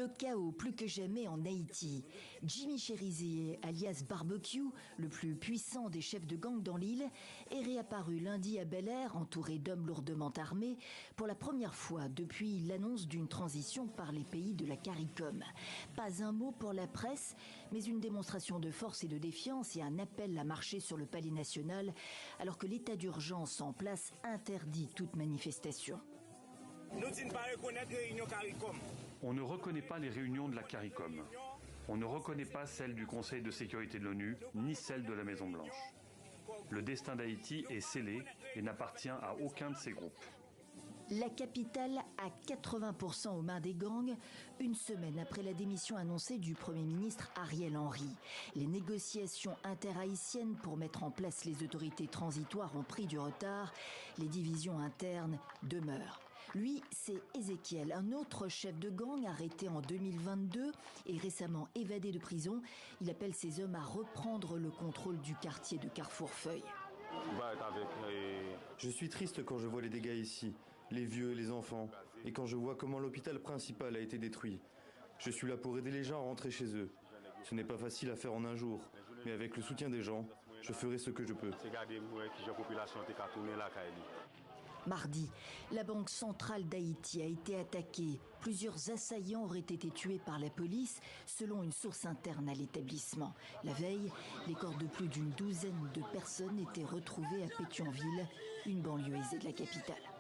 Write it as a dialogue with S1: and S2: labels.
S1: Le chaos plus que jamais en Haïti. Jimmy Cherizier, alias Barbecue, le plus puissant des chefs de gang dans l'île, est réapparu lundi à Bel-Air, entouré d'hommes lourdement armés, pour la première fois depuis l'annonce d'une transition par les pays de la CARICOM. Pas un mot pour la presse, mais une démonstration de force et de défiance et un appel à marcher sur le palais national, alors que l'état d'urgence en place interdit toute manifestation.
S2: On ne reconnaît pas les réunions de la CARICOM. On ne reconnaît pas celles du Conseil de sécurité de l'ONU, ni celles de la Maison-Blanche. Le destin d'Haïti est scellé et n'appartient à aucun de ces groupes.
S1: La capitale à 80% aux mains des gangs, une semaine après la démission annoncée du Premier ministre Ariel Henry. Les négociations interhaïtiennes pour mettre en place les autorités transitoires ont pris du retard. Les divisions internes demeurent. Lui, c'est Ézéchiel, un autre chef de gang arrêté en 2022 et récemment évadé de prison. Il appelle ses hommes à reprendre le contrôle du quartier de Carrefour-Feuille.
S3: Je suis triste quand je vois les dégâts ici, les vieux et les enfants, et quand je vois comment l'hôpital principal a été détruit. Je suis là pour aider les gens à rentrer chez eux. Ce n'est pas facile à faire en un jour, mais avec le soutien des gens, je ferai ce que je peux.
S1: Mardi, la Banque centrale d'Haïti a été attaquée. Plusieurs assaillants auraient été tués par la police, selon une source interne à l'établissement. La veille, les corps de plus d'une douzaine de personnes étaient retrouvés à Pétionville, une banlieue aisée de la capitale.